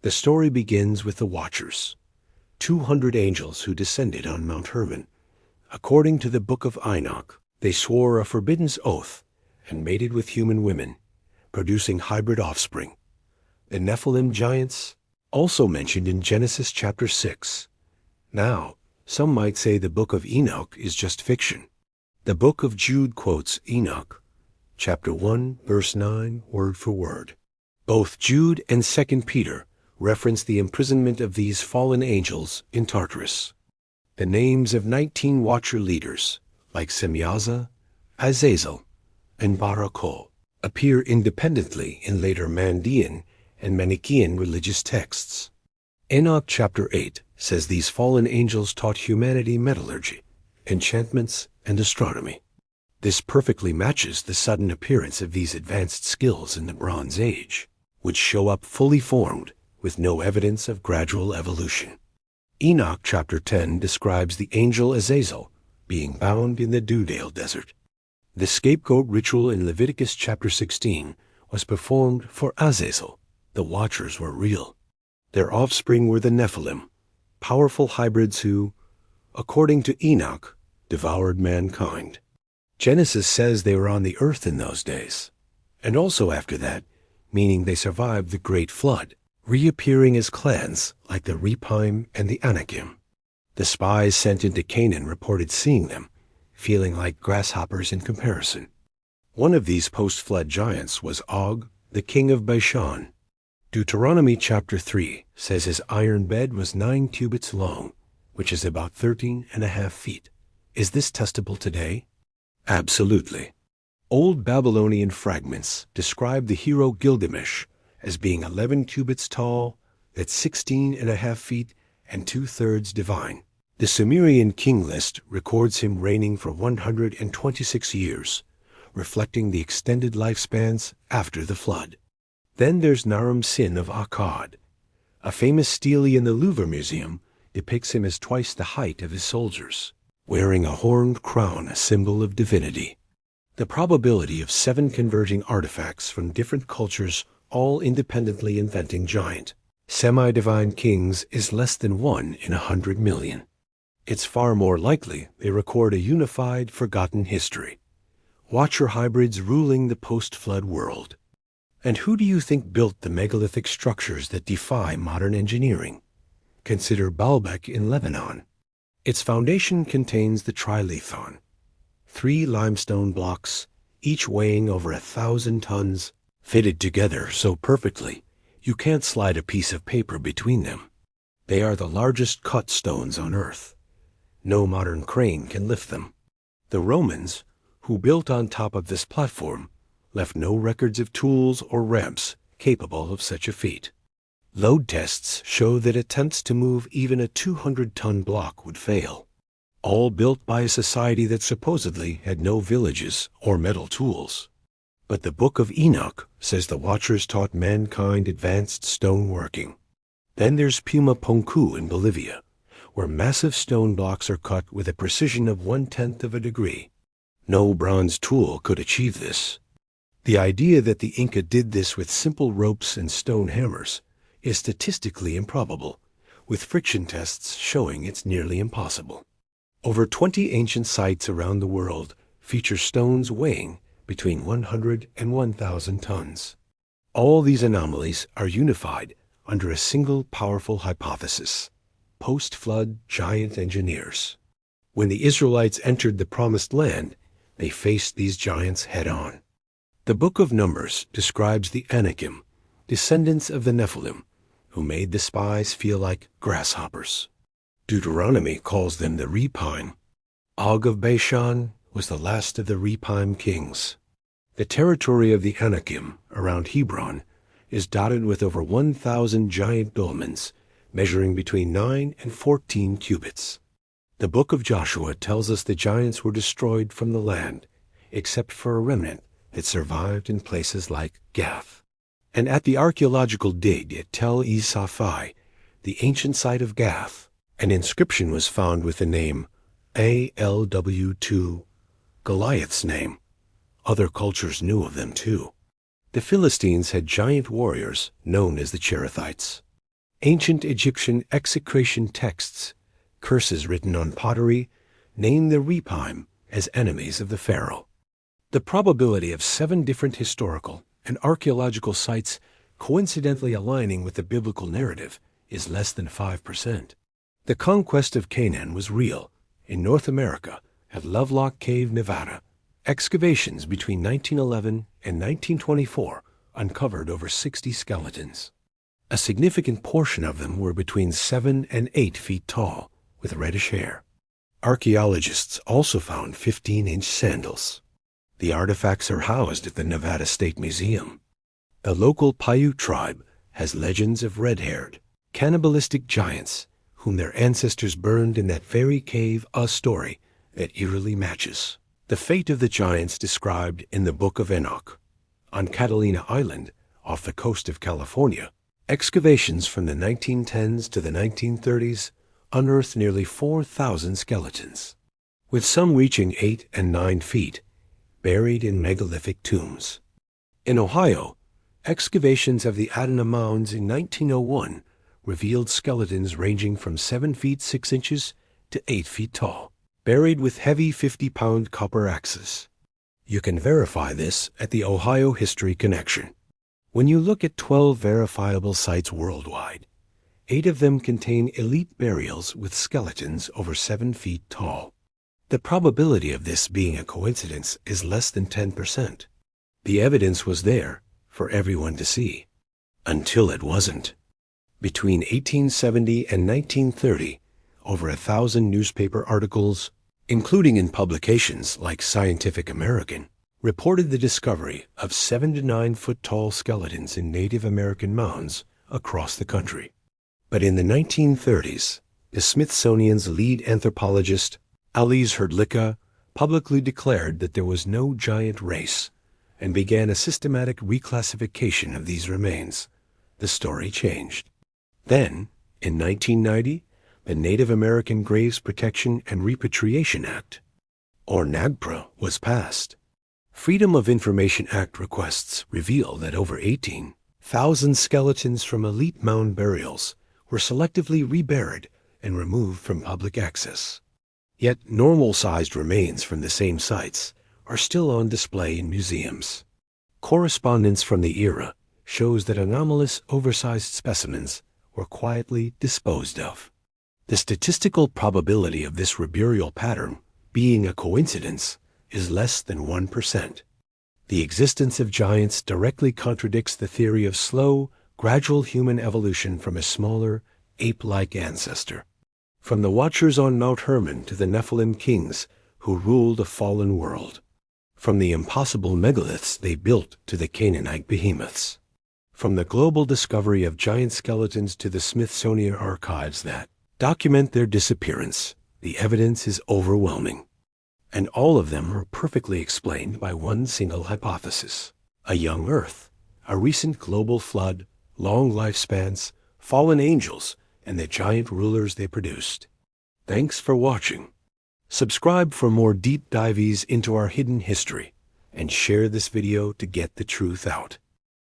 The story begins with the Watchers, 200 angels who descended on Mount Hermon. According to the book of Enoch, they swore a forbidden oath and mated with human women, producing hybrid offspring. The Nephilim giants, also mentioned in Genesis chapter 6. Now, some might say the book of Enoch is just fiction. The book of Jude quotes Enoch, chapter 1, verse 9, word for word. Both Jude and 2 Peter reference the imprisonment of these fallen angels in Tartarus. The names of 19 Watcher leaders, like Semyaza, Azazel, and Barakol, appear independently in later Mandean and Manichaean religious texts. Enoch chapter 8 says these fallen angels taught humanity metallurgy, enchantments, and astronomy. This perfectly matches the sudden appearance of these advanced skills in the Bronze Age, which show up fully formed with no evidence of gradual evolution. Enoch chapter 10 describes the angel Azazel being bound in the Dewdale Desert. The scapegoat ritual in Leviticus chapter 16 was performed for Azazel. The Watchers were real. Their offspring were the Nephilim, powerful hybrids who, according to Enoch, devoured mankind. Genesis says they were on the earth in those days, and also after that, meaning they survived the Great Flood, reappearing as clans like the Rephaim and the Anakim. The spies sent into Canaan reported seeing them, feeling like grasshoppers in comparison. One of these post-flood giants was Og, the king of Bashan. Deuteronomy chapter 3 says his iron bed was 9 cubits long, which is about 13.5 feet. Is this testable today? Absolutely. Old Babylonian fragments describe the hero Gilgamesh as being 11 cubits tall, at 16.5 feet, and 2/3 divine. The Sumerian king list records him reigning for 126 years, reflecting the extended lifespans after the flood. Then there's Naram Sin of Akkad. A famous stele in the Louvre Museum depicts him as twice the height of his soldiers, wearing a horned crown, a symbol of divinity. The probability of 7 converging artifacts from different cultures all independently inventing giant, semi-divine kings is less than 1 in 100 million. It's far more likely they record a unified, forgotten history. Watcher hybrids ruling the post-flood world. And who do you think built the megalithic structures that defy modern engineering? Consider Baalbek in Lebanon. Its foundation contains the trilithon, 3 limestone blocks, each weighing over 1,000 tons, fitted together so perfectly you can't slide a piece of paper between them. They are the largest cut stones on earth. No modern crane can lift them. The Romans, who built on top of this platform, left no records of tools or ramps capable of such a feat. Load tests show that attempts to move even a 200-ton block would fail. All built by a society that supposedly had no villages or metal tools. But the Book of Enoch says the Watchers taught mankind advanced stone working. Then there's Puma Punku in Bolivia, where massive stone blocks are cut with a precision of 1/10 of a degree. No bronze tool could achieve this. The idea that the Inca did this with simple ropes and stone hammers is statistically improbable, with friction tests showing it's nearly impossible. Over 20 ancient sites around the world feature stones weighing between 100 and 1,000 tons. All these anomalies are unified under a single powerful hypothesis: post-flood giant engineers. When the Israelites entered the Promised Land, they faced these giants head-on. The Book of Numbers describes the Anakim, descendants of the Nephilim, who made the spies feel like grasshoppers. Deuteronomy calls them the Rephaim. Og of Bashan was the last of the Rephaim kings. The territory of the Anakim around Hebron is dotted with over 1,000 giant dolmens, measuring between 9 and 14 cubits. The book of Joshua tells us the giants were destroyed from the land, except for a remnant that survived in places like Gath. And at the archaeological dig at Tel Esafai, the ancient site of Gath, an inscription was found with the name ALW2, Goliath's name. Other cultures knew of them too. The Philistines had giant warriors known as the Cherethites. Ancient Egyptian execration texts, curses written on pottery, name the Rephaim as enemies of the pharaoh. The probability of 7 different historical and archaeological sites coincidentally aligning with the biblical narrative is less than 5%. The conquest of Canaan was real in North America at Lovelock Cave, Nevada. Excavations between 1911 and 1924 uncovered over 60 skeletons. A significant portion of them were between 7 and 8 feet tall, with reddish hair. Archaeologists also found 15-inch sandals. The artifacts are housed at the Nevada State Museum. The local Paiute tribe has legends of red-haired, cannibalistic giants whom their ancestors burned in that very cave, a story that eerily matches the fate of the giants described in the Book of Enoch. On Catalina Island, off the coast of California, excavations from the 1910s to the 1930s unearthed nearly 4,000 skeletons, with some reaching 8 and 9 feet, buried in megalithic tombs. In Ohio, excavations of the Adana Mounds in 1901 revealed skeletons ranging from 7 feet 6 inches to 8 feet tall, buried with heavy 50-pound copper axes. You can verify this at the Ohio History Connection. When you look at 12 verifiable sites worldwide, 8 of them contain elite burials with skeletons over 7 feet tall. The probability of this being a coincidence is less than 10%. The evidence was there for everyone to see, until it wasn't. Between 1870 and 1930, over 1,000 newspaper articles, including in publications like Scientific American, reported the discovery of 7 to 9 foot tall skeletons in Native American mounds across the country. But in the 1930s, the Smithsonian's lead anthropologist, Alice Hrdlicka, publicly declared that there was no giant race and began a systematic reclassification of these remains. The story changed. Then, in 1990, the Native American Graves Protection and Repatriation Act, or NAGPRA, was passed. Freedom of Information Act requests reveal that over 18,000 skeletons from elite mound burials were selectively reburied and removed from public access. Yet normal-sized remains from the same sites are still on display in museums. Correspondence from the era shows that anomalous, oversized specimens were quietly disposed of. The statistical probability of this reburial pattern being a coincidence is less than 1%. The existence of giants directly contradicts the theory of slow, gradual human evolution from a smaller, ape-like ancestor. From the Watchers on Mount Hermon to the Nephilim kings who ruled a fallen world. From the impossible megaliths they built to the Canaanite behemoths. From the global discovery of giant skeletons to the Smithsonian archives that document their disappearance, the evidence is overwhelming. And all of them are perfectly explained by one single hypothesis: a young Earth, a recent global flood, long lifespans, fallen angels, and the giant rulers they produced. Thanks for watching. Subscribe for more deep dives into our hidden history, and share this video to get the truth out.